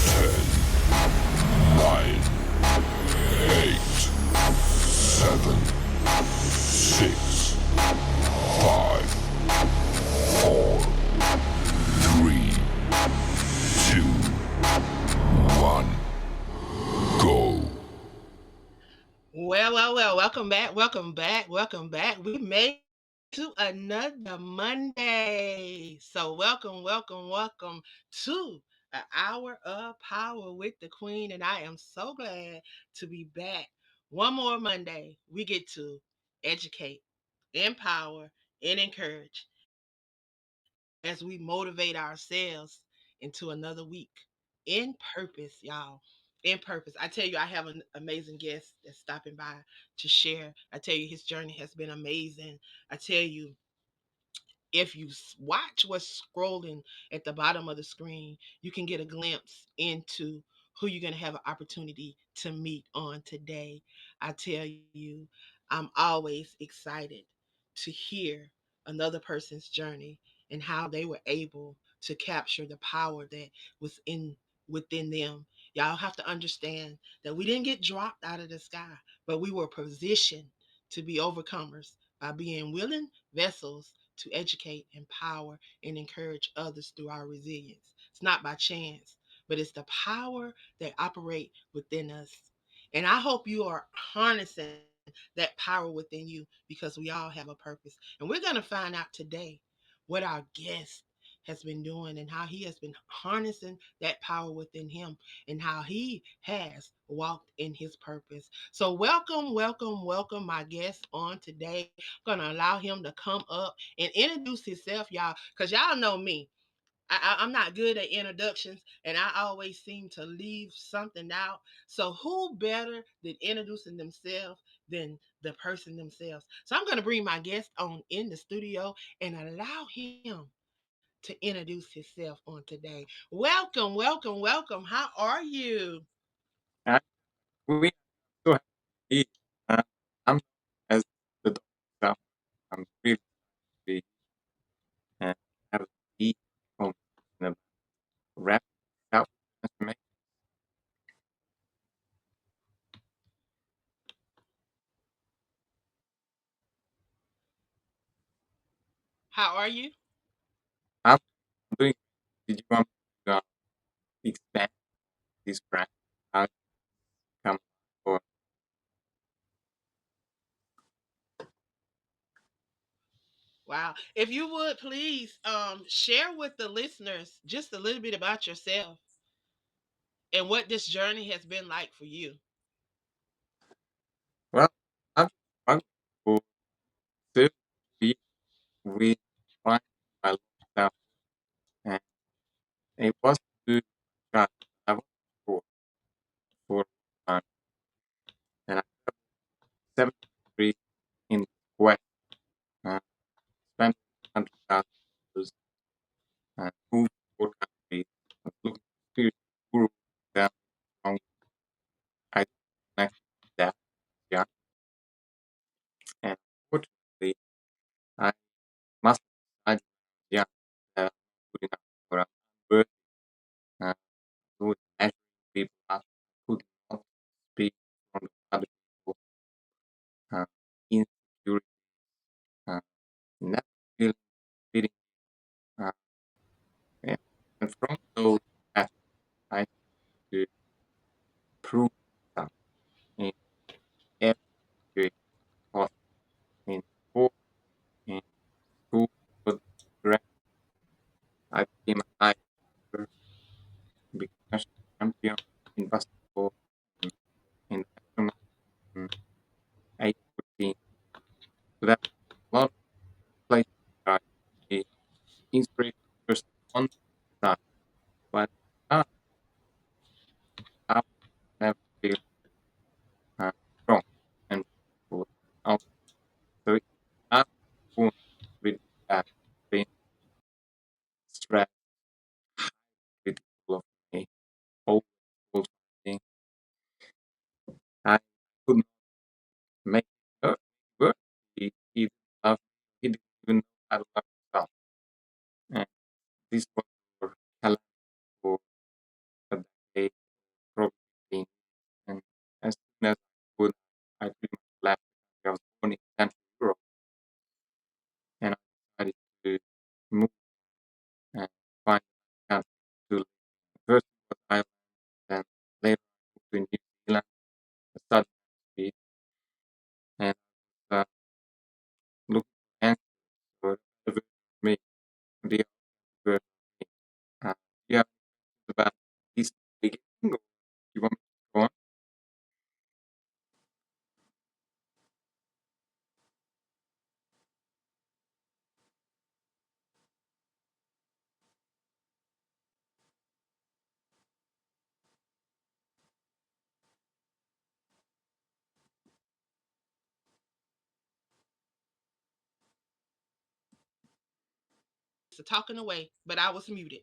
10, 9, 8, 7, 6, 5, 4, 3, 2, 1, go. Well. Welcome back. We made it to another Monday. So, welcome to an hour of power with the Queen. And I am so glad to be back. One more Monday, we get to educate, empower, and encourage as we motivate ourselves into another week in purpose, y'all. In purpose. I tell you, I have an amazing guest that's stopping by to share. I tell you, his journey has been amazing. I tell you, if you watch what's scrolling at the bottom of the screen, you can get a glimpse into who you're going to have an opportunity to meet on today. I tell you, I'm always excited to hear another person's journey and how they were able to capture the power that was within them. Y'all have to understand that we didn't get dropped out of the sky, but we were positioned to be overcomers by being willing vessels to educate, empower, and encourage others through our resilience. It's not by chance, but it's the power that operate within us. And I hope you are harnessing that power within you because we all have a purpose. And we're going to find out today what our guest has been doing and how he has been harnessing that power within him and how he has walked in his purpose. So welcome my guest on today. I'm gonna allow him to come up and introduce himself, y'all, because y'all know me. I'm not good at introductions, and I always seem to leave something out. So who better than introducing themselves than the person themselves? So I'm gonna bring my guest on in the studio and allow him to introduce himself on today. Welcome. How are you? And we are so happy to be here. I'm as the doctor staff. I'm really happy to be here and have a deep conversation about rapid self transformation. How are you? I'm doing. Did you want me to expand this brand? How it come or Wow. If you would please share with the listeners just a little bit about yourself and what this journey has been like for you. well, I've struggled for 30 years with finding my lost self, and it was to try. I was for a long time, and I traveled 7 countries in the West. Uh, spent $100,000 and moved to 4 countries. I was looking for spiritual guru down wrong. I didn't connect with that young, and unfortunately, I must have decided when I was young that I'm not good enough or I'm unworthy. Uh, I was measuring people up. I could not speak in front of other people. Uh, insecurity, uh, never feeling fitting. Uh, and, and from those patterns, I had to prove myself in every situation possible in sport, in school, but grad, I became a high achiever, became national champion in basketball, in, in national um, A14. So that a lot of places where I the inspiration person on that, but I, I never feel uh, strong and powerful out. So I'm born with that being stressed, critical of me, always fault finding. I could not make it work. He didn't love me. He didn't even know how to love himself. And this was for Helen for a decade. born in Central Europe, and I decided to move and find a country to live in. First it was Ireland, then later I moved to New Zealand, a southern hemisphere, and I was looking for answers for a better version of me, the authentic version of me. Do you have any questions about this beginning, or you want me to go on? So talking away, but I was muted.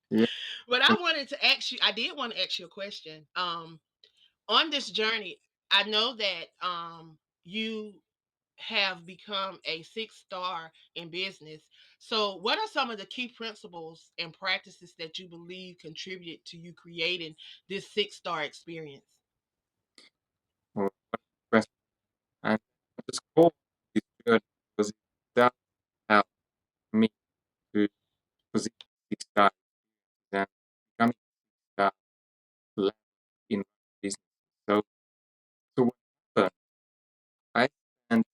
Yeah. But I wanted to ask you, I did want to ask you a question. On this journey, I know that you have become a 6 star in business. So, what are some of the key principles and practices that you believe contributed to you creating this 6 star experience? Or what question? And at the score of this journey was it does help me to position 6 star and becoming 6 star level in business. So, so what happened? I spent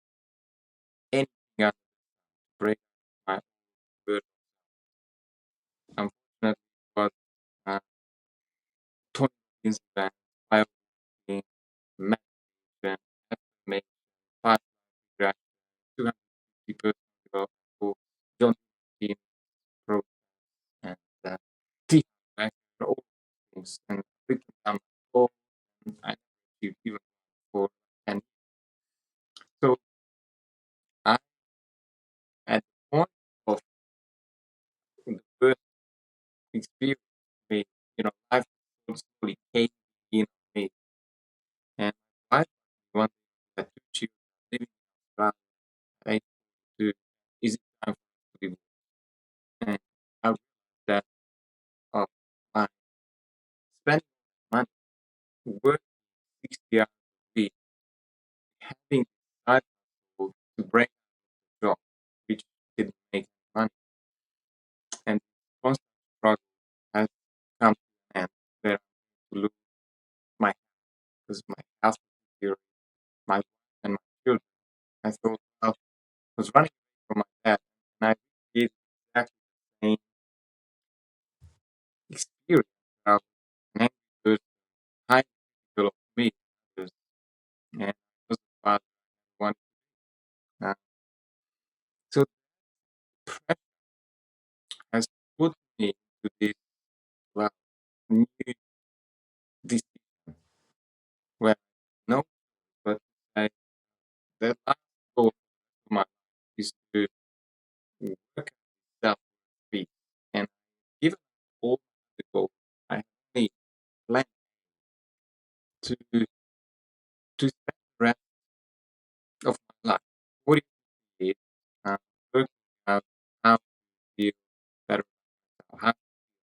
anything under the sun to break my own word. Unfortunately, it was uh, 20 events, 5 meditation, affirmation, 5 regression, 250 personal development books, John Dean process, and tea back all things, and written down my goals, and I never achieved even one for 10 years. So I, at the point of the first experience, me, life slowly came in on me, and my wife one day had 2 children living in Australia at age 42. Is it time for us to divorce? And I realized that of my spending money working 60 hours a week, having side hustle to break out of the job, which didn't make any money, and constant struggle has come to an end where I'm going to lose my health because my health was deteriorating, my wife and my children. I thought, well, I was running away from my dad, and I did exactly the same experience. I was an angry person, highly critical of me and others, and I was the father I never wanted to be. So pressure has put me into this, well, new decision where I know, but I, the last goal of my life is to work at self peace, and given all the goals, I have only planned to spend the rest of my life 40 years working out how to feel better about myself,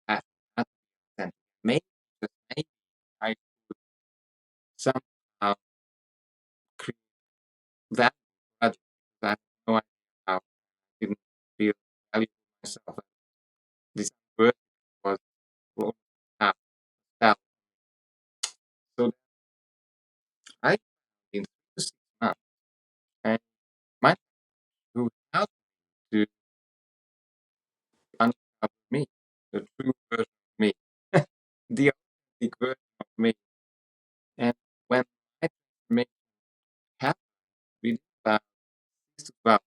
how to feel happy, how to be authentic. Maybe, just maybe, I could somehow create value for others because I have no idea how. I didn't feel value for myself. This work was almost half self. So I found in 3 to 6 months and my who helped me to uncover me, the true version of me, the authentic version of me. And when my transformation happened within about 6 to 12 months,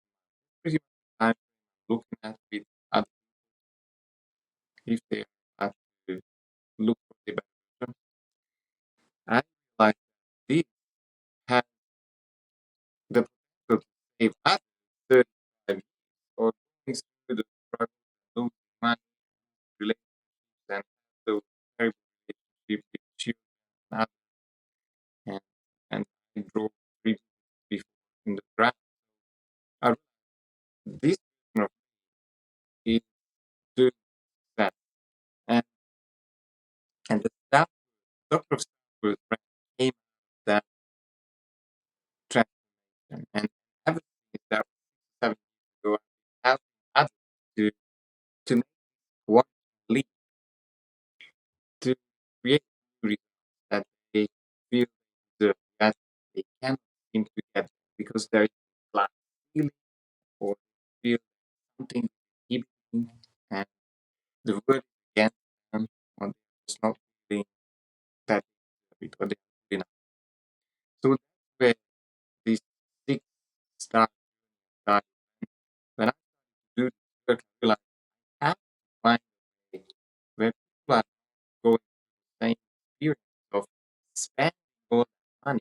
pretty much the time frame I'm looking at with other people if they are about to look for the better version, I realized that this has the potential to save others 35 years or going through the struggle and losing money, relationships, and those terrible relationships with children and others. And, and I drove 3 before in the ground. I realized this version of me is doing that. And, and the staff, Dr. Stanford came out of that transformation. And everything is that 6 7 years ago, I've been helping others to make one leap, to create new results that they feel they deserve, that they cannot seem to get because there is a glass ceiling, or they feel something inhibiting, and the word is against them, or they're just not feeling that they deserve it, or they're good enough. So that's where this 6 star started. When I started to do this work, I realized I have to find a way where people are going through the same experience of spending all that money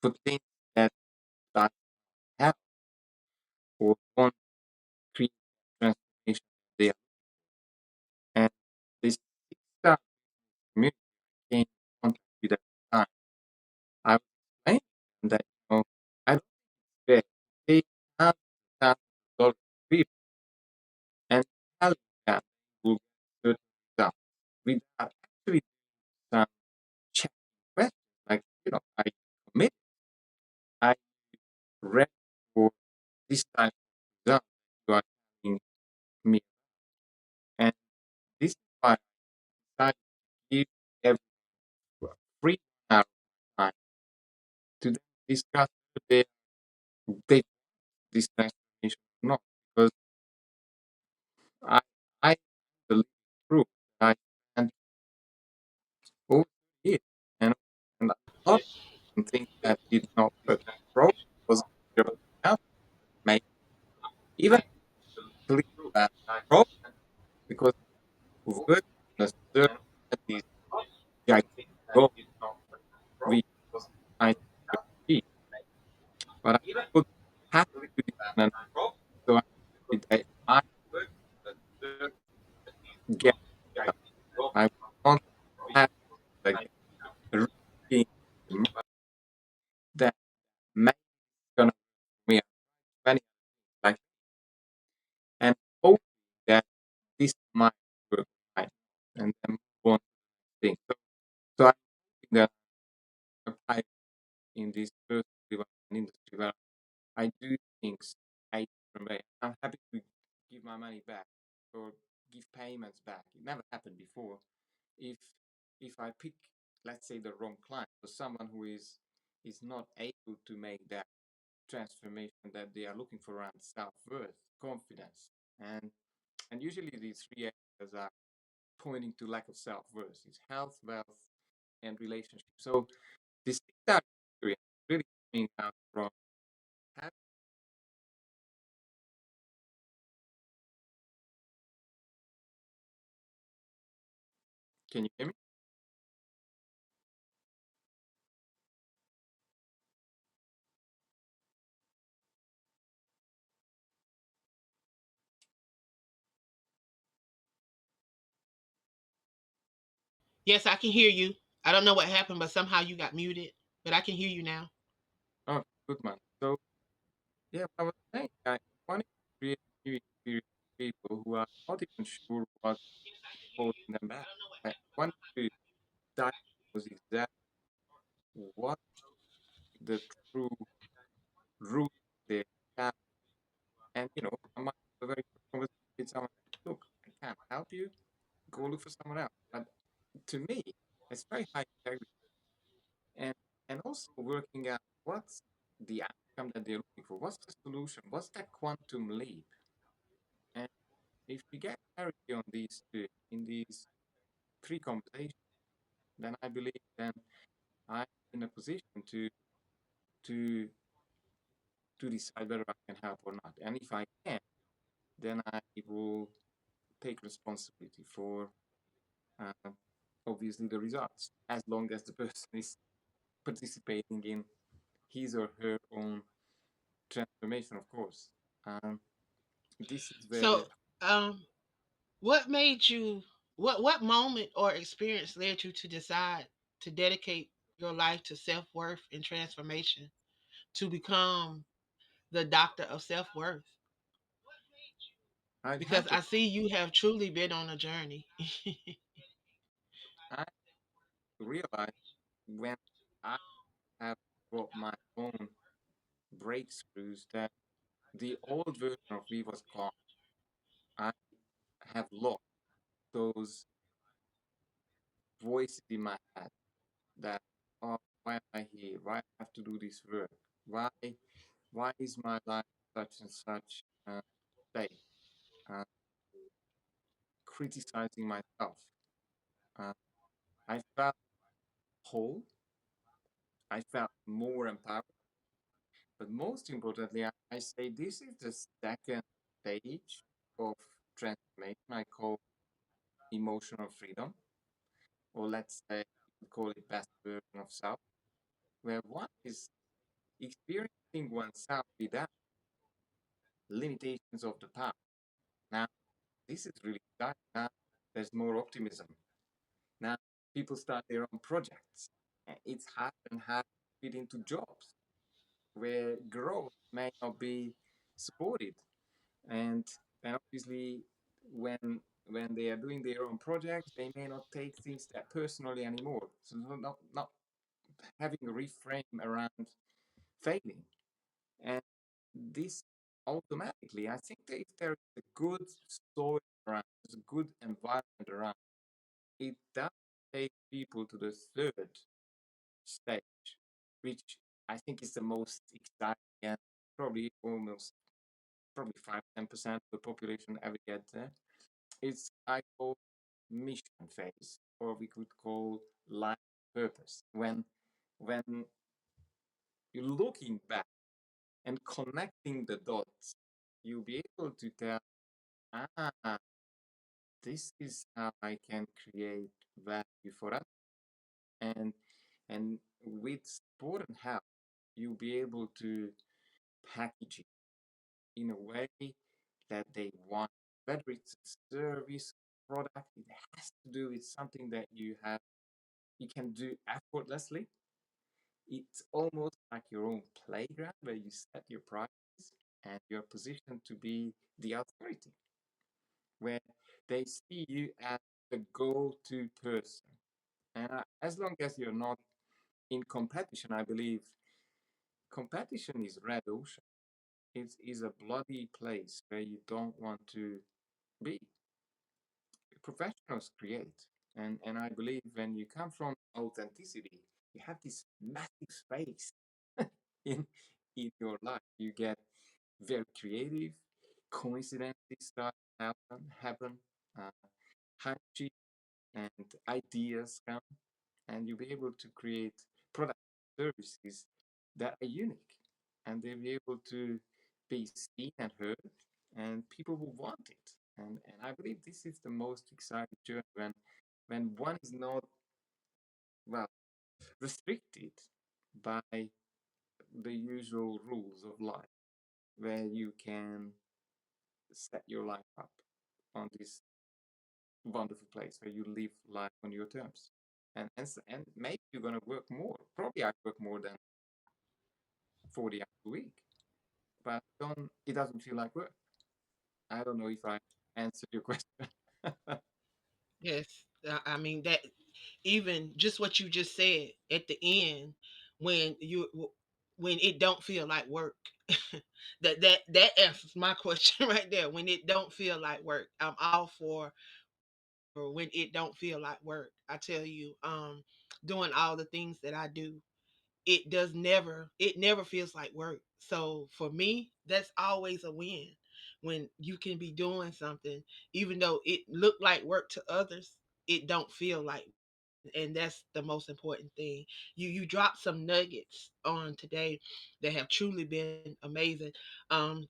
for things that I have or want to create that transformation that they are. And this 6 star community I came in contact with at the time, I was explaining to them that, I don't think it's fair to pay thousands of dollars to people and tell them that they will get certain results without actually doing some checking questions like, I committed, I read for this type of result that you are telling me about. And this is why I decided to give everyone free hour of my time to then discuss whether they want this transformation or not. Because I I the living proof that I spent over years, and and a lot of things that did not work. Probably was not maybe even clear that problem, because working on a certain at these gigantic goal which I could achieve, but I could have to do this on an so I that I get up. I would not have like risking the money that maybe it's gonna work for me. Many like and hoping that this might work right and then move on to the next thing. So I'm hoping that apply in this personal development industry where I do things I from way. I'm happy to give my money back or give payments back. It never happened before. If if I pick, let's say, the wrong client or someone who is not able to make that transformation that they are looking for around self-worth, confidence, and usually these three areas are pointing to lack of self-worth. It's health, wealth, and relationship. So this TikTok experience really coming out from having, can you hear me? Yes, I can hear you. I don't know what happened, but somehow you got muted. But I can hear you now. Oh, good man. So yeah, I was saying I wanted to create new experience for people who are not even sure what's holding them back. I wanted to diagnose exactly what the true root they have. And I might have a very good conversation with someone. Look, I can't help you. Go look for someone else. But to me, it's very high integrity, and also working out what's the outcome that they're looking for. What's the solution? What's that quantum leap? And if we get clarity on these two in these three conversations, then I believe then I'm in a position to to decide whether I can help or not. And if I can, then I will take responsibility for uh, obviously the results, as long as the person is participating in his or her own transformation, of course. Um, this is where So, um, what made you? What moment or experience led you to decide to dedicate your life to self worth and transformation to become the doctor of self worth? I Because have to I see you have truly been on a journey. I realize when I have got my own breakthroughs that the old version of me was gone. I have lost those voices in my head that, oh, why am I here? Why I have to do this work? Why why is my life such and such state? Uh, Criticizing myself. Uh, I felt whole. I felt more empowered. But most importantly, I say this is the second stage of transformation I call emotional freedom, or let's say we call it best version of self, where one is experiencing oneself without limitations of the past. Now, this is really exciting. Now, there's more optimism. Now, people start their own projects. It's hard and hard to fit into jobs where growth may not be supported. And, and obviously, when they are doing their own projects, they may not take things that personally anymore. So not having a reframe around failing. And this automatically, I think that if there is a good soil around, there's a good environment around, it does take people to the third stage, which I think is the most exciting and probably almost probably 5-10% of the population ever get there. It's I call mission phase, or we could call life purpose. When you're looking back and connecting the dots, you'll be able to tell, ah, this is how I can create value for us. And and with support and help, you'll be able to package it in a way that they want. Whether it's a service, product, it has to do with something that you can do effortlessly. It's almost like your own playground where you set your priorities and you're positioned to be the authority, where they see you as the go-to person. And as long as you're not in competition, I believe competition is red ocean. It is a bloody place where you don't want to be. Professionals create. And I believe when you come from authenticity, you have this massive space in your life. You get very creative, coincidences start happen, uh, hunches and ideas come, and you'll be able to create product services that are unique, and they'll be able to be seen and heard, and people will want it. And I believe this is the most exciting journey when one is not, well, restricted by the usual rules of life, where you can set your life up on this wonderful place where you live life on your terms. And maybe you're gonna work more. Probably I work more than 40 hours a week, but don't it doesn't feel like work. I don't know if I answered your question. Yes, I mean that even just what you just said at the end, when you when it don't feel like work, that answers my question right there. When it don't feel like work, I'm all for when it don't feel like work. I tell you, doing all the things that I do, it never feels like work. So for me, that's always a win when you can be doing something even though it looked like work to others, it don't feel like. And that's the most important thing. You dropped some nuggets on today that have truly been amazing. um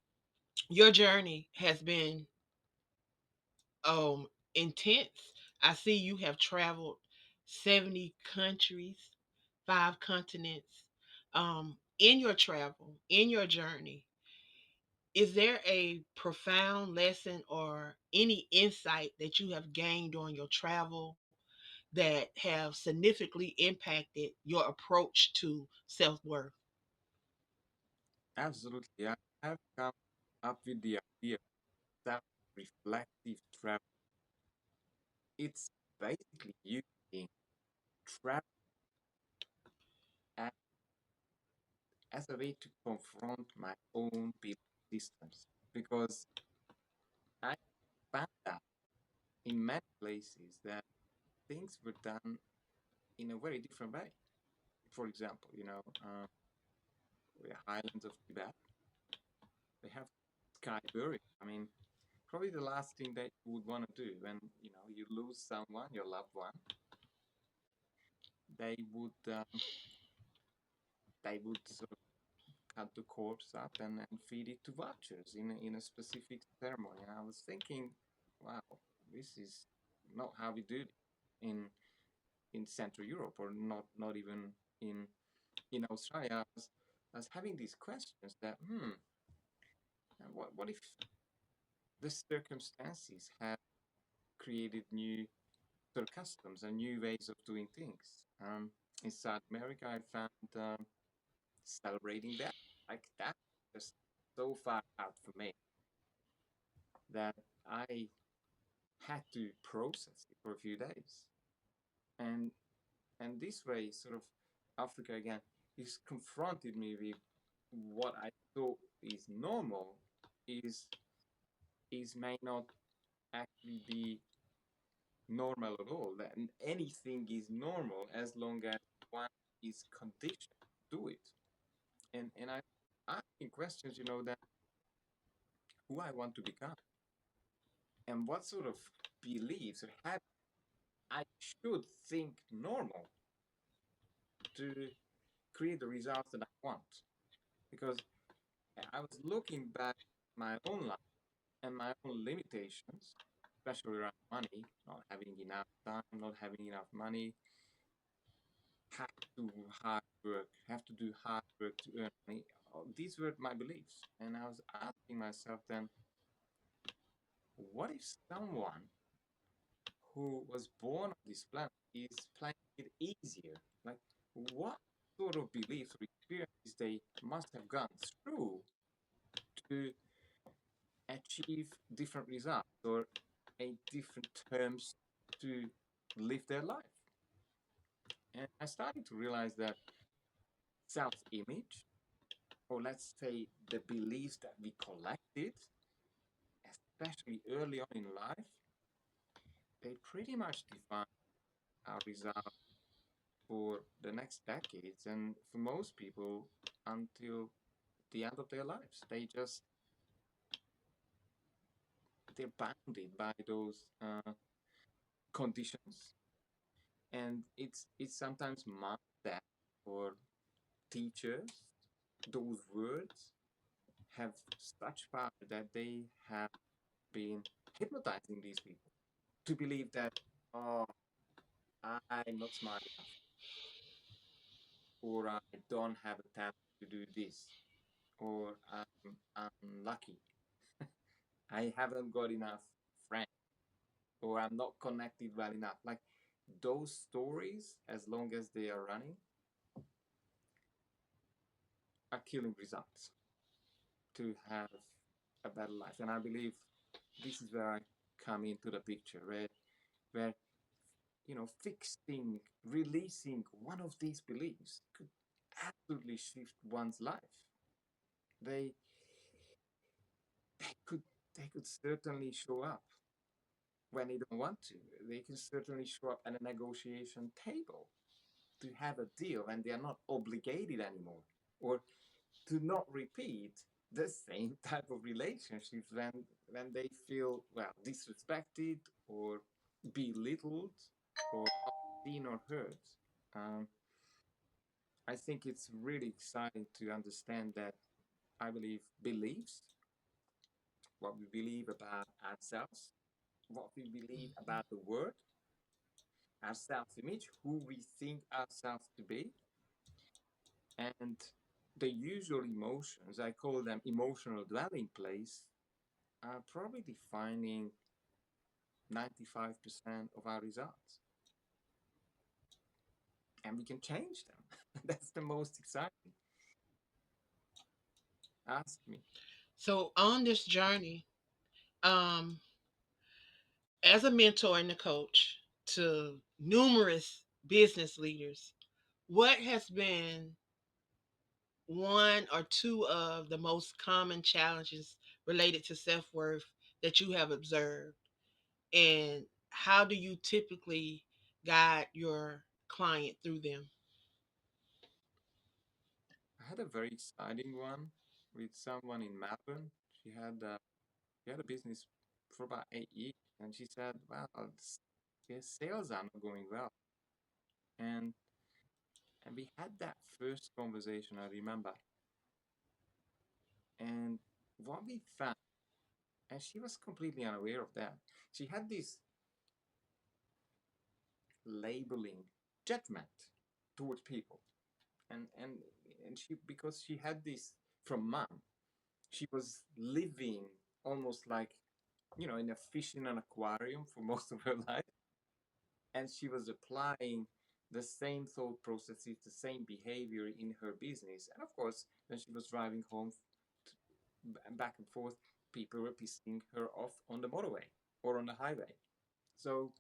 your journey has been um intense. I see you have traveled 70 countries, 5 continents. In your travel, in your journey, is there a profound lesson or any insight that you have gained during your travel that have significantly impacted your approach to self-worth? Absolutely, I have come up with the idea of self-reflective travel. It's basically using travel as, as a way to confront my own belief systems because I found out in many places that things were done in a very different way. For example, the highlands of Tibet, they have sky burial. I mean, probably the last thing that you would want to do when you lose someone, your loved one, they would sort of cut the corpse up and feed it to vultures in a specific ceremony. And I was thinking, wow, this is not how we do it in Central Europe, or not even in Australia. I was having these questions that what if the circumstances have created new sort of customs and new ways of doing things. In South America, I found celebrating that like that just so far out for me that I had to process it for a few days, and this way, sort of, Africa again is confronted me with what I thought is normal is may not actually be normal at all. That anything is normal as long as one is conditioned to do it. And I asking questions, that who I want to become and what sort of beliefs or habits I should think normal to create the results that I want. Because I was looking back my own life and my own limitations, especially around money, not having enough time, not having enough money, have to hard work, have to do hard work to earn money. These were my beliefs. And I was asking myself then, what if someone who was born on this planet is playing it easier? Like, what sort of beliefs or experiences they must have gone through to achieve different results or a different terms to live their life? And I started to realize that self-image, or let's say the beliefs that we collected, especially early on in life, they pretty much define our results for the next decades, and for most people until the end of their lives. They're bounded by those conditions, and it's sometimes mom, dad, or teachers. Those words have such power that they have been hypnotizing these people to believe that, oh, I'm not smart enough, or I don't have a talent to do this, or I'm unlucky, I haven't got enough friends, or I'm not connected well enough. Like those stories, as long as they are running, are killing results to have a better life. And I believe this is where I come into the picture, where fixing, releasing one of these beliefs could absolutely shift one's life. They they could they could certainly show up when they don't want to. They can certainly show up at a negotiation table to have a deal when they are not obligated anymore, or to not repeat the same type of relationships when they feel, well, disrespected or belittled or not seen or heard. Um, I think it's really exciting to understand that I believe beliefs, what we believe about ourselves, what we believe Mhm. about the world, our self image, who we think ourselves to be, and the usual emotions, I call them emotional dwelling place, are probably defining 95% of our results. And we can change them. That's the most exciting. Ask me. So on this journey, um, as a mentor and a coach to numerous business leaders, what has been one or two of the most common challenges related to self worth that you have observed? And how do you typically guide your client through them? I had a very exciting one with someone in Melbourne. She had a business for about 8 years, and she said, "Well, their sales are not going well." And we had that first conversation, I remember. And what we found, and she was completely unaware of that, she had this labeling judgment towards people. And and she, because she had this from mom, she was living almost like, in a fish in an aquarium for most of her life. And she was applying the same thought processes, the same behavior in her business. And of course, when she was driving home back and forth, people were pissing her off on the motorway or on the highway. So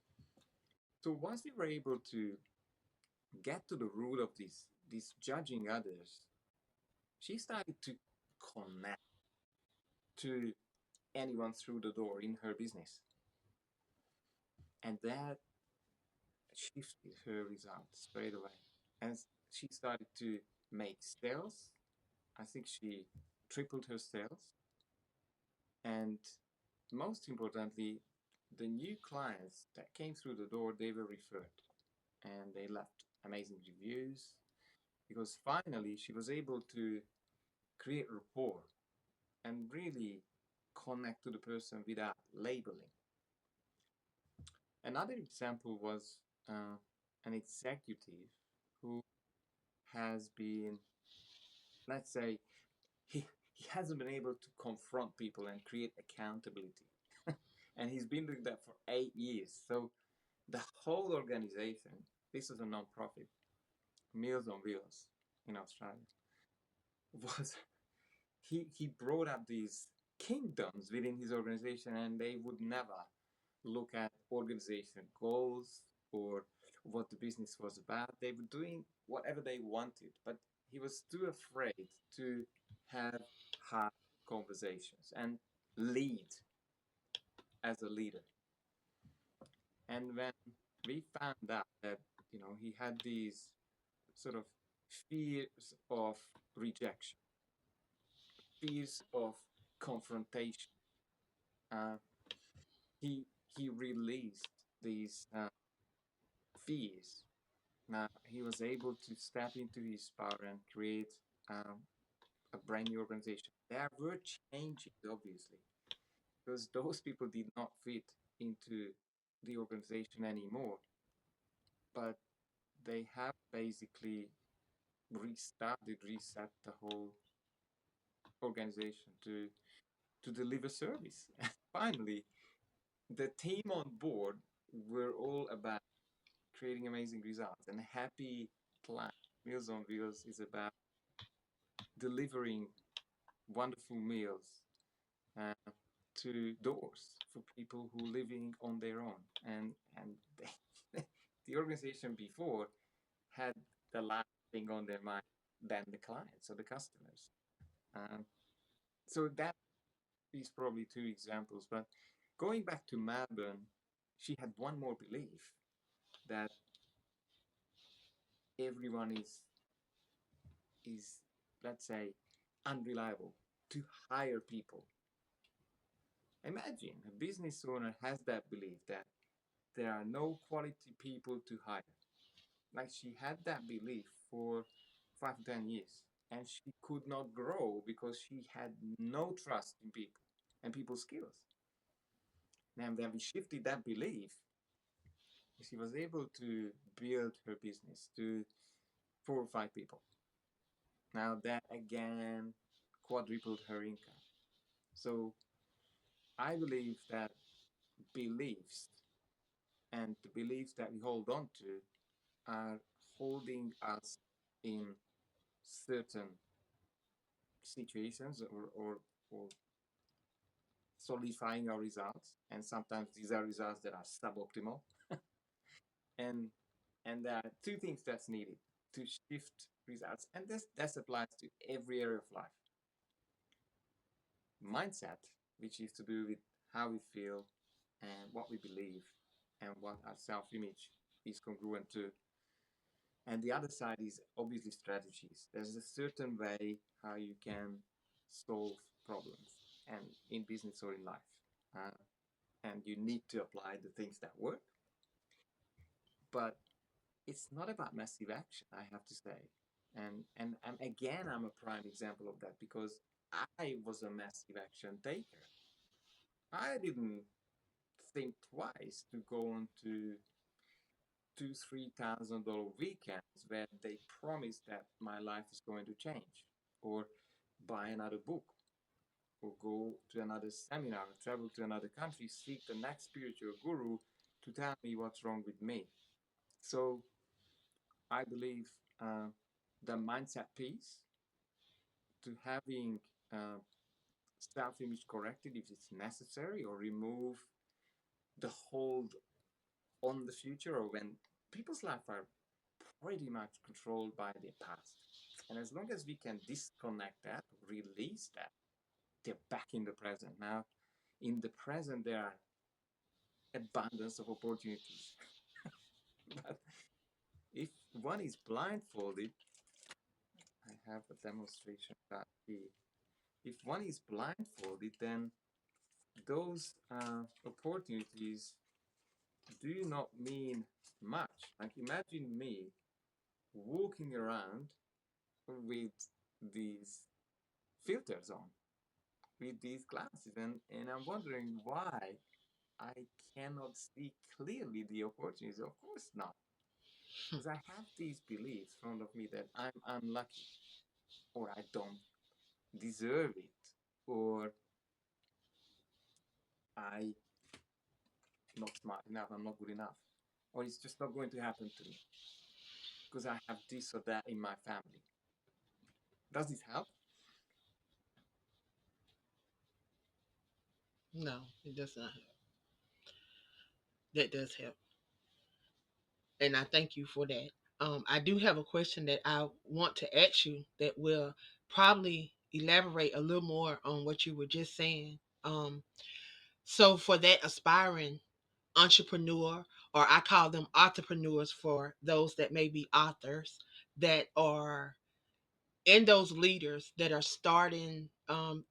so once we were able to get to the root of this judging others, she started to connect to anyone through the door in her business. And that shifted her results straight away. And she started to make sales. I think she tripled her sales. And most importantly, the new clients that came through the door, they were referred and they left amazing reviews, because finally she was able to create rapport and really connect to the person without labeling. Another example was an executive who has been, let's say, he hasn't been able to confront people and create accountability. And he's been doing that for 8 years. So the whole organization, this is a non-profit, Meals on Wheels in Australia, was he brought up these kingdoms within his organization, and they would never look at organization goals or what the business was about. They were doing whatever they wanted, but he was too afraid to have hard conversations and lead as a leader. And when we found out that, he had these sort of fears of rejection, fears of confrontation, uh, he released these fears. Now he was able to step into his power and create a brand new organization. There were changes, obviously, because those people did not fit into the organization anymore, but they have basically reset the whole organization to deliver service. And finally, the team on board were all about creating amazing results and happy clients. Meals on Wheels is about delivering wonderful meals uh, to doors for people who are living on their own. And they, the organization before had the last thing on their mind than the clients or the customers. Um, so that is probably two examples. But going back to Melbourne, she had one more belief, that everyone is, let's say, unreliable to hire people. Imagine a business owner has that belief that there are no quality people to hire. Like, she had that belief for 5 to 10 years, and she could not grow because she had no trust in people and people's skills. And then we shifted that belief. She was able to build her business to 4 or 5 people. Now that again quadrupled her income. So I believe that beliefs, and the beliefs that we hold on to, are holding us in certain situations, or solidifying our results. And sometimes these are results that are suboptimal. and and there are two things that's needed. to shift results. And this applies to every area of life. Mindset, which is to do with how we feel and what we believe and what our self-image is congruent to. And the other side is obviously strategies. There's a certain way how you can solve problems, and in business or in life. Uh, and you need to apply the things that work. But it's not about massive action, I have to say. And again, I'm a prime example of that because I was a massive action taker. I didn't think twice to go on to $2,000-3,000 weekends where they promise that my life is going to change, or buy another book, or go to another seminar, travel to another country, seek the next spiritual guru to tell me what's wrong with me. So I believe the mindset piece to having uh, self-image corrected if it's necessary, or remove the hold on the future, or when people's life are pretty much controlled by their past. And as long as we can disconnect that, release that, they're back in the present. Now, in the present, there are abundance of opportunities. But if one is blindfolded, I have a demonstration card here. If one is blindfolded, then those opportunities do not mean much. Like imagine me walking around with these filters on, with these glasses, and I'm wondering why I cannot see clearly the opportunities. Of course not, because I have these beliefs in front of me that I'm unlucky, or I don't deserve it, or I'm not smart enough, I'm not good enough, or it's just not going to happen to me because I have this or that in my family. Does this help? No, it does not help. That does help. And I thank you for that. I do have a question that I want to ask you that will probably elaborate a little more on what you were just saying. So for that aspiring entrepreneur, or I call them entrepreneurs for those that may be authors that are and those leaders that are starting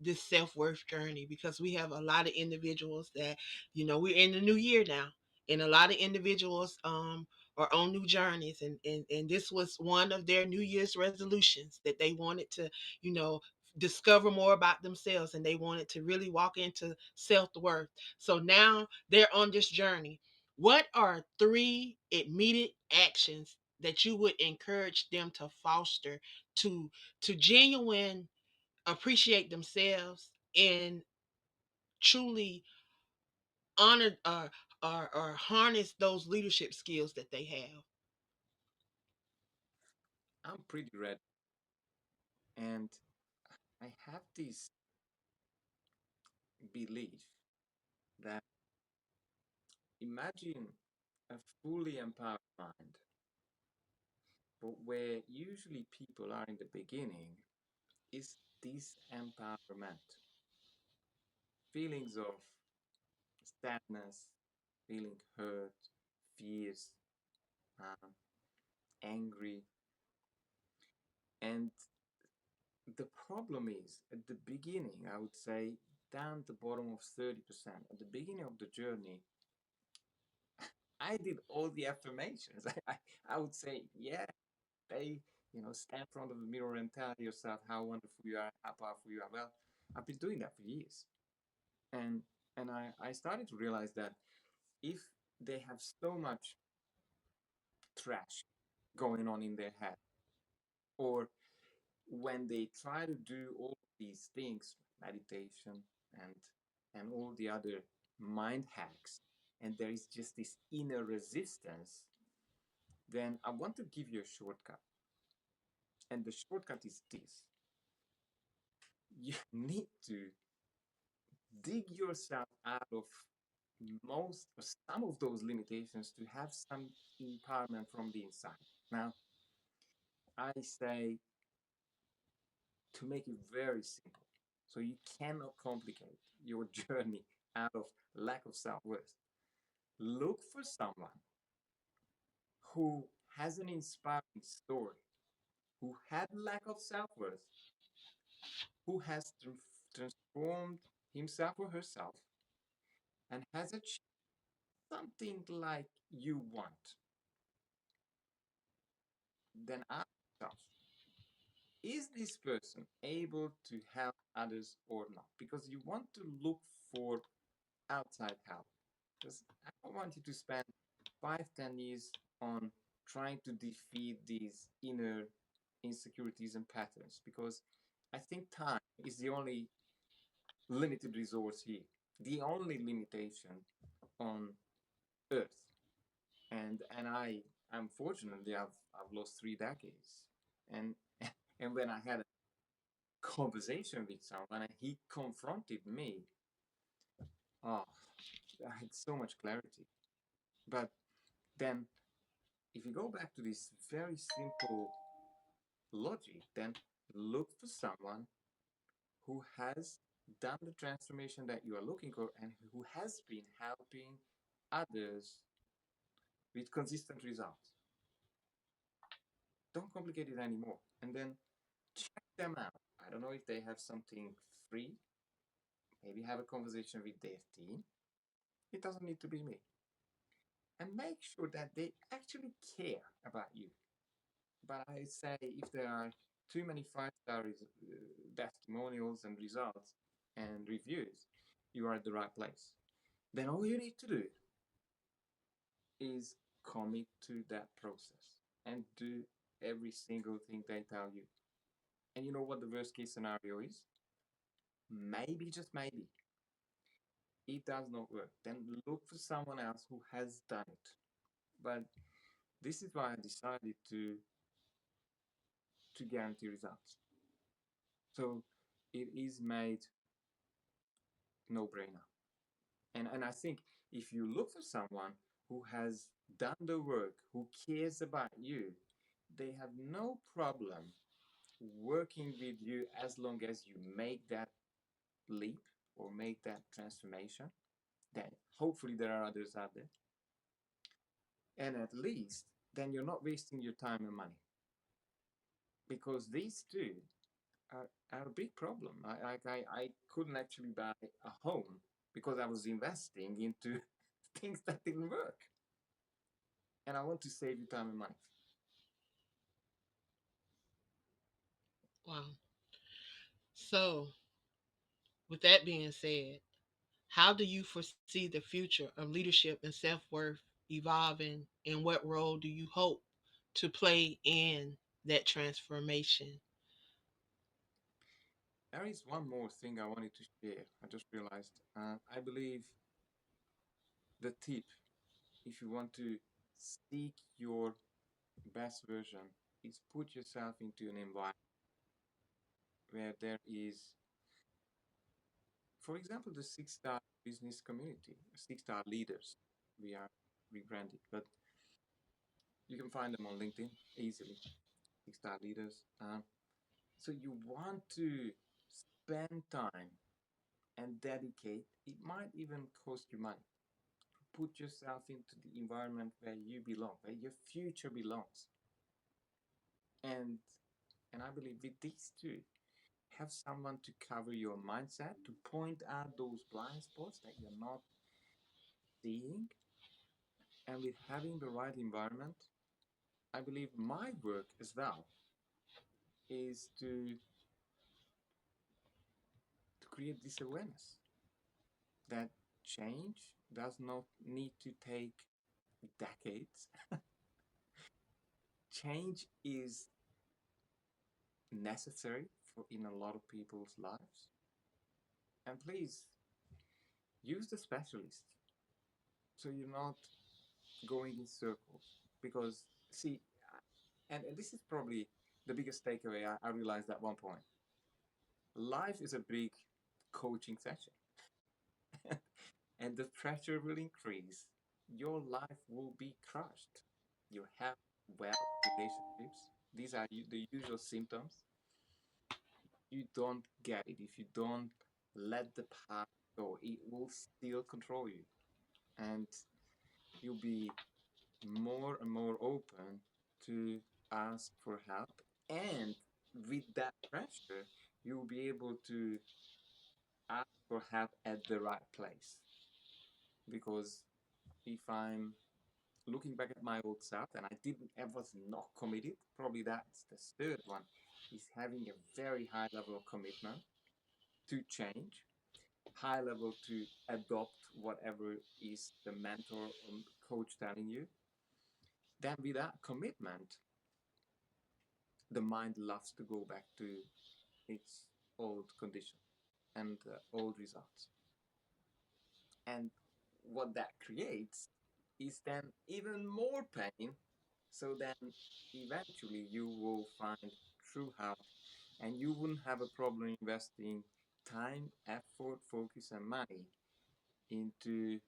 this self-worth journey, because we have a lot of individuals that, we're in the new year now, and a lot of individuals are on new journeys, and this was one of their New Year's resolutions, that they wanted to, you know discover more about themselves, and they wanted to really walk into self-worth. So now they're on this journey. What are three immediate actions that you would encourage them to foster to genuine appreciate themselves and truly honor or harness those leadership skills that they have? I'm pretty ready, and I have this belief that imagine a fully empowered mind, but where usually people are in the beginning is this empowerment. Feelings of sadness, feeling hurt, fears, um, angry. And the problem is at the beginning, I would say down the bottom of 30%, at the beginning of the journey, I did all the affirmations. I would say, yeah, they, stand in front of the mirror and tell yourself how wonderful you are, how powerful you are. Well, I've been doing that for years. And I started to realize that if they have so much trash going on in their head, or when they try to do all these things, meditation and all the other mind hacks, and there is just this inner resistance, then I want to give you a shortcut. And the shortcut is this: you need to dig yourself out of most or some of those limitations to have some empowerment from the inside. Now, I say to make it very simple. So you cannot complicate your journey out of lack of self worth. Look for someone who has an inspiring story, who had lack of self worth, who has transformed himself or herself and has achieved something like you want. Then ask yourself, is this person able to help others or not? Because you want to look for outside help. Because I don't want you to spend 5, 10 years on trying to defeat these inner insecurities and patterns. Because I think time is the only limited resource here, the only limitation on Earth. And I unfortunately I've lost 3 decades. And and when I had a conversation with someone and he confronted me, oh, I had so much clarity. But then if you go back to this very simple logic, then look for someone who has done the transformation that you are looking for and who has been helping others with consistent results. Don't complicate it anymore. And then check them out. I don't know if they have something free. Maybe have a conversation with their team. It doesn't need to be me. And make sure that they actually care about you. But I say if there are too many 5-star testimonials and results and reviews, you are at the right place. Then all you need to do is commit to that process and do every single thing they tell you. And you know what the worst case scenario is? Maybe, just maybe, it does not work. Then look for someone else who has done it. But this is why I decided to guarantee results. So it is made no brainer. And I think if you look for someone who has done the work, who cares about you, they have no problem working with you as long as you make that leap or make that transformation. Then hopefully there are others out there. And at least then you're not wasting your time and money. Because these two are a big problem. I couldn't actually buy a home because I was investing into things that didn't work. And I want to save you time and money. Wow. So, with that being said, how do you foresee the future of leadership and self worth evolving, and what role do you hope to play in that transformation? There is one more thing I wanted to share. I just realized. I believe the tip, if you want to seek your best version, is put yourself into an environment where there is, for example, the 6-star business community, 6-star leaders. We are rebranded, but you can find them on LinkedIn easily. 6-star leaders. So you want to spend time and dedicate. It might even cost you money. Put yourself into the environment where you belong, where your future belongs. And and I believe with these two, have someone to cover your mindset, to point out those blind spots that you're not seeing. And with having the right environment, I believe my work as well is to create this awareness that change does not need to take decades. Change is necessary for in a lot of people's lives. And please use the specialist so you're not going in circles. Because see, and this is probably the biggest takeaway I realized at one point. Life is a big coaching session, and the pressure will increase. Your life will be crushed. Your health, wealth, relationships. these are the usual symptoms, you don't get it, if you don't let the past go, it will still control you. And you'll be more and more open to ask for help. And with that pressure, you'll be able to ask for help at the right place. Because if I'm looking back at my old self and I was not committed, probably that's the third one, is having a very high level of commitment to change, high level to adopt whatever is the mentor or coach telling you. Then with that commitment, the mind loves to go back to its old condition and old results. And what that creates is then even more pain. So then eventually you will find true help and you wouldn't have a problem investing time, effort, focus, and money into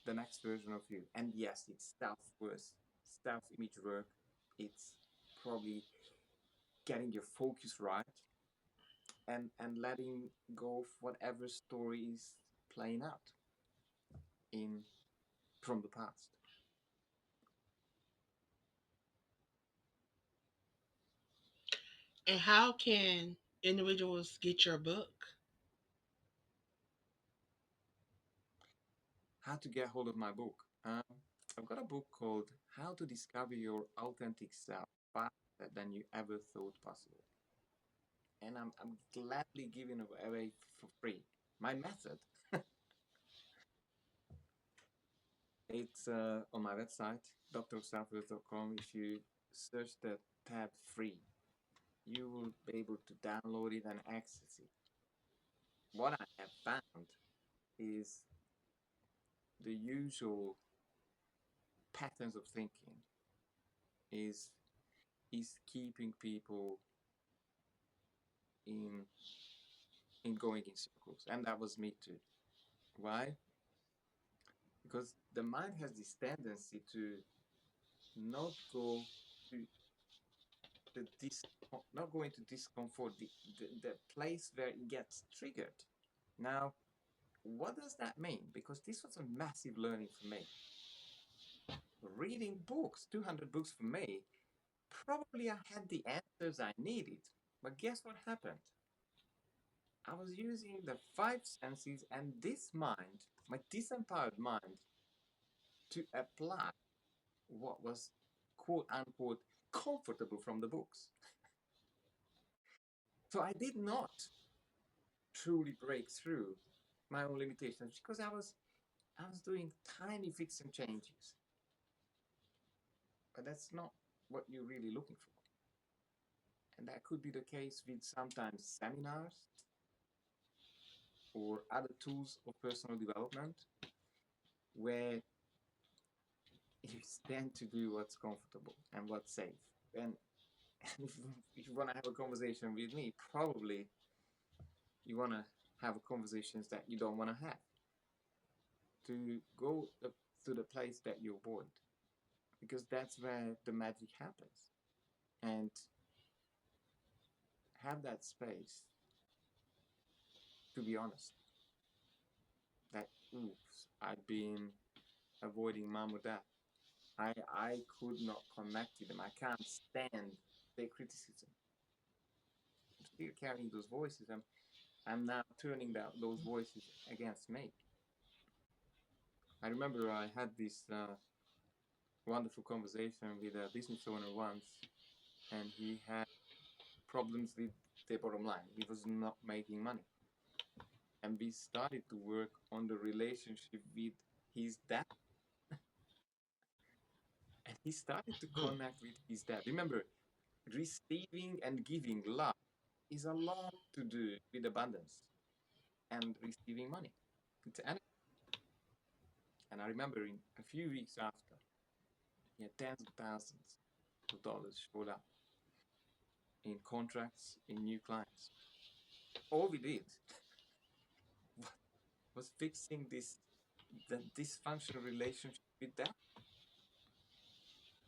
the next version of you. And yes, it's self-worth, self-image work. It's probably getting your focus right and letting go of whatever story is playing out in from the past. And how can individuals get your book? How to get hold of my book? I've got a book called How to Discover Your Authentic Self Faster Than You Ever Thought Possible. And I'm gladly giving it away for free. My method, it's on my website, drselfworth.com. If you search the tab free, you will be able to download it and access it. What I have found is the usual patterns of thinking is is keeping people in going in circles, and that was me too. Why? Because the mind has this tendency to not go to the not go into discomfort, the place where it gets triggered. Now, what does that mean? Because this was a massive learning for me. Reading books, 200 books for me, probably I had the answers I needed. But guess what happened? I was using the five senses and this mind, my disempowered mind, to apply what was quote unquote comfortable from the books. So I did not truly break through my own limitations because I was doing tiny fix and changes. But that's not what you're really looking for. And that could be the case with sometimes seminars or other tools of personal development where you tend to do what's comfortable and what's safe. And if you want to have a conversation with me, probably you want to have conversations that you don't want to have, to go to the place that you avoid, because that's where the magic happens. And have that space to be honest that, oops, I've been avoiding mom or dad. I could not connect with them. I can't stand their criticism. I'm still carrying those voices. I'm now turning those voices against me. I remember I had this wonderful conversation with a business owner once, and he had problems with the bottom line. He was not making money. And we started to work on the relationship with his dad. And he started to Hmm. connect with his dad. Remember, receiving and giving love is a lot to do with abundance and receiving money. It's energy. And I remember in a few weeks after, he had tens of thousands of dollars showed up in contracts, in new clients. All we did was fixing the dysfunctional relationship with that,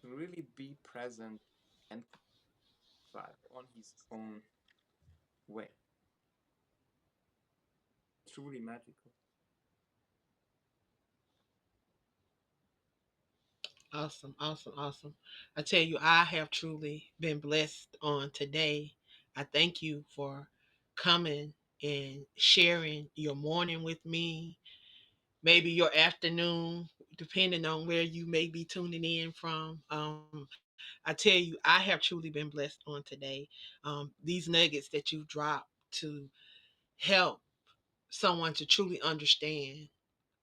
to really be present and thrive on his own way. Truly magical. Awesome, awesome, awesome. I tell you, I have truly been blessed on today. I thank you for coming and sharing your morning with me, maybe your afternoon, depending on where you may be tuning in from. I tell you, I have truly been blessed on today. These nuggets that you dropped to help someone to truly understand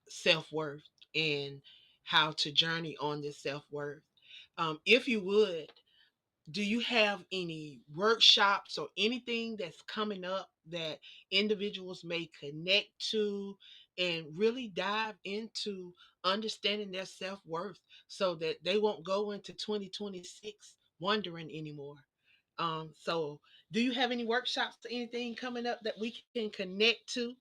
self worth and how to journey on this self worth. If you would, do you have any workshops or anything that's coming up that individuals may connect to and really dive into understanding their self worth so that they won't go into 2026 wondering anymore? So, do you have any workshops or anything coming up that we can connect to?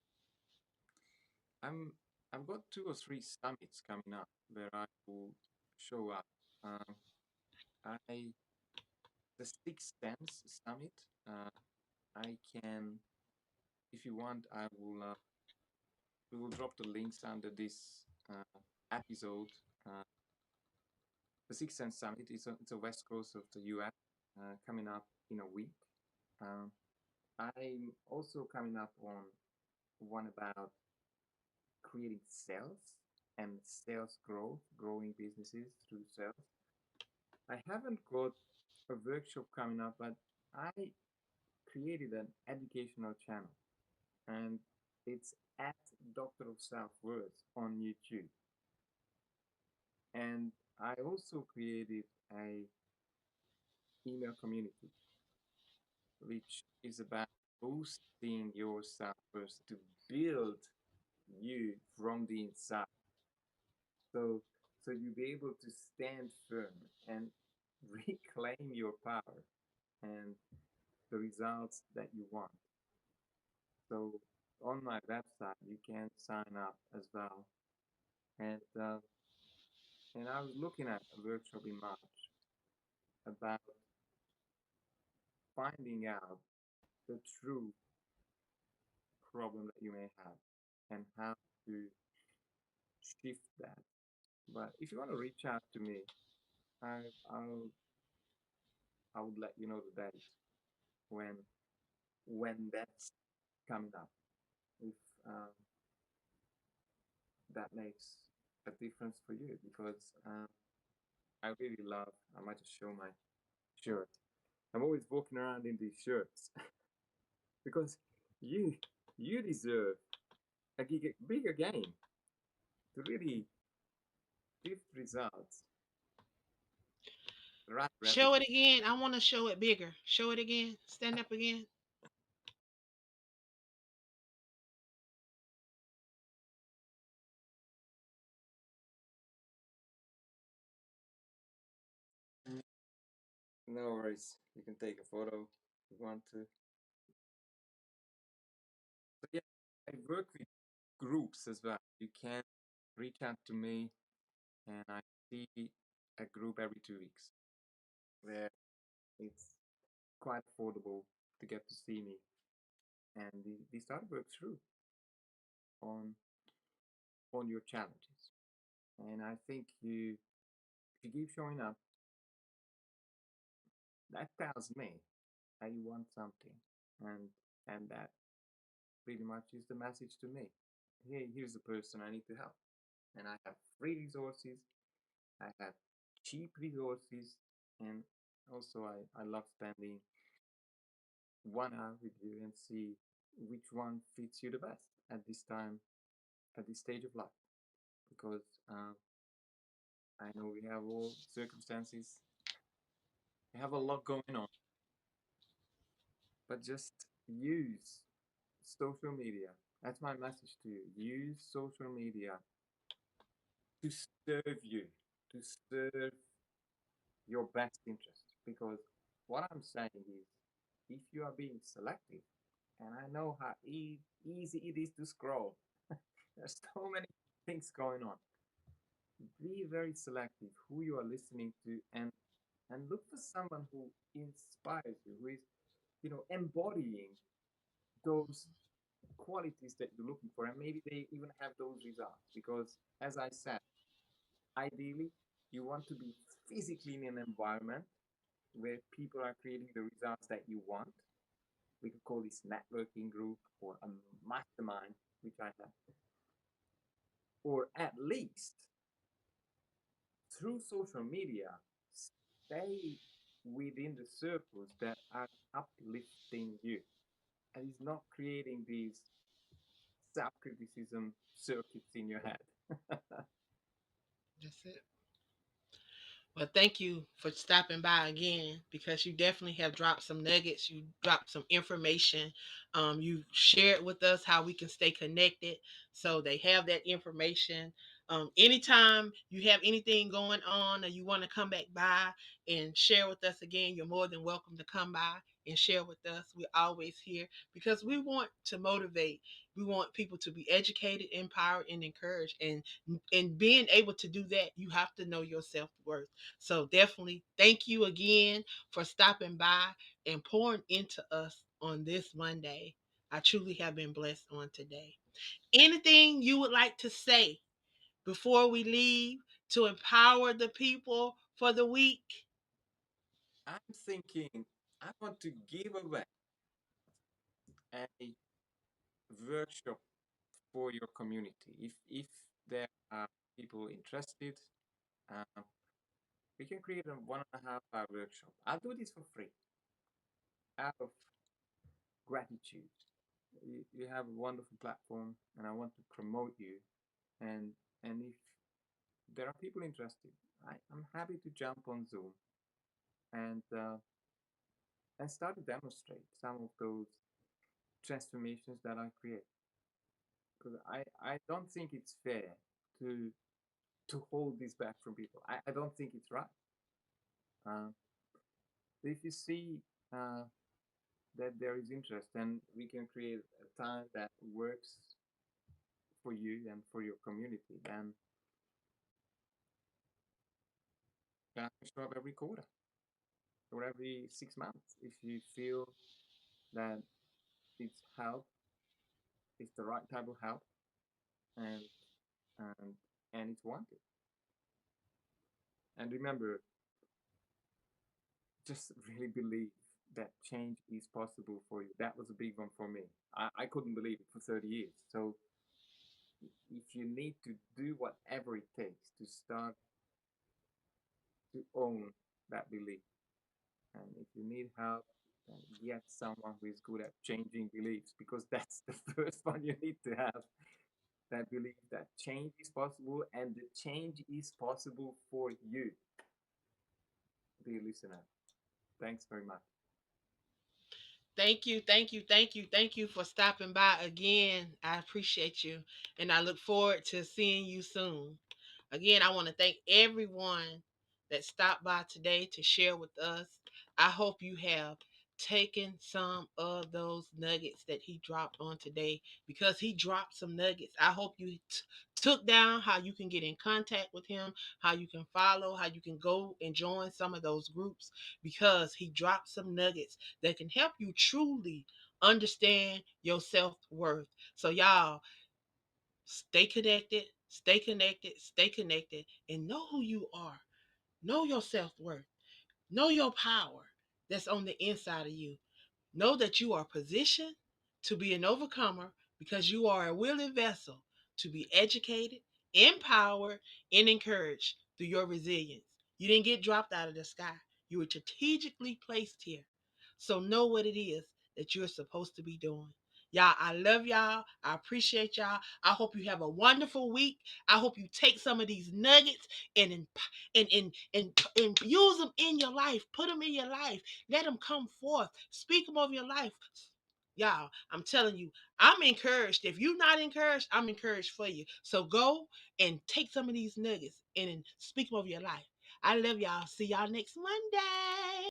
I'm I've got two or three summits coming up where I will show up. Um, I the Sixth Sense Summit. Uh, I can, if you want, I will. We will drop the links under this episode. Uh, the Sixth Sense Summit is it's a west coast of the US, coming up in a week. Um, I'm also coming up on one about creating sales and sales growth, growing businesses through sales. I haven't got a workshop coming up, but I created an educational channel, and it's at Doctor of Self Worth on YouTube. And I also created a email community, which is about boosting your self worth to build you from the inside. So so you be able to stand firm and reclaim your power and the results that you want. So on my website you can sign up as well. And I was looking at a workshop in March about finding out the true problem that you may have and how to shift that. But if you want to reach out to me, I I'll I would let you know the date when that's coming up. If that makes a difference for you, because I really love. I might just show my shirt. I'm always walking around in these shirts because you you deserve a bigger game to really shift results rather Show rapidly. it again. I want to show it bigger. Show it again. Stand up again. No worries. You can take a photo if you want to. But yeah, I work with groups as well. You can reach out to me, and I see a group every 2 weeks where it's quite affordable to get to see me, and we start to work through on your challenges. And I think if you keep showing up, that tells me that you want something, and that pretty much is the message to me. Hey, here's the person I need to help, and I have free resources. I have cheap resources, and also I love spending 1 hour with you and see which one fits you the best at this time, at this stage of life. Because I know we have all circumstances, we have a lot going on, but just use social media. That's my message to you. Use social media to serve you, to serve your best interest. Because what I'm saying is, if you are being selective, and I know how easy it is to scroll, there's so many things going on. Be very selective who you are listening to, and and look for someone who inspires you, who is, embodying those qualities that you're looking for, and maybe they even have those results. Because, as I said, ideally, you want to be physically in an environment where people are creating the results that you want. We could call this networking group or a mastermind, which I have, or at least through social media, stay within the circles that are uplifting you and is not creating these self criticism circuits in your head. That's it. Well, thank you for stopping by again, because you definitely have dropped some nuggets. You dropped some information. You shared with us how we can stay connected, so they have that information. Anytime you have anything going on or you want to come back by and share with us again, you're more than welcome to come by and share with us. We're always here because we want to motivate. We want people to be educated, empowered, and encouraged. And being able to do that, you have to know your self worth. So definitely thank you again for stopping by and pouring into us on this Monday. I truly have been blessed on today. Anything you would like to say before we leave to empower the people for the week? I'm thinking I want to give away a workshop for your community. If there are people interested, um, we can create a 1.5 hour workshop. I'll do this for free out of gratitude. You have a wonderful platform, and I want to promote you. And if there are people interested, I'm happy to jump on Zoom and start to demonstrate some of those transformations that I create. Because I don't think it's fair to hold this back from people. I don't think it's right. Uh, if you see uh, that there is interest, then we can create a time that works for you and for your community. Then you can show up every quarter or every 6 months if you feel that it's help, it's the right type of help, and and it's wanted. And remember, just really believe that change is possible for you. That was a big one for me. I couldn't believe it for 30 years. So if you need to do whatever it takes to start to own that belief, and if you need help, then get someone who is good at changing beliefs, because that's the first one you need to have, that belief that change is possible, and the change is possible for you, dear listener. Thanks very much. Thank you, thank you, thank you, thank you for stopping by again. I appreciate you, and I look forward to seeing you soon. Again, I want to thank everyone that stopped by today to share with us. I hope you have taken some of those nuggets that he dropped on today, because he dropped some nuggets. I hope you took down how you can get in contact with him, how you can follow, how you can go and join some of those groups, because he dropped some nuggets that can help you truly understand your self worth. So, y'all, stay connected, stay connected, stay connected, and know who you are. Know your self worth. Know your power that's on the inside of you. Know that you are positioned to be an overcomer, because you are a willing vessel to be educated, empowered, and encouraged through your resilience. You didn't get dropped out of the sky. You were strategically placed here. So know what it is that you're supposed to be doing. Y'all, I love y'all. I appreciate y'all. I hope you have a wonderful week. I hope you take some of these nuggets and and use them in your life. Put them in your life. Let them come forth. Speak them over your life. Y'all, I'm telling you, I'm encouraged. If you're not encouraged, I'm encouraged for you. So go and take some of these nuggets and speak them over your life. I love y'all. See y'all next Monday.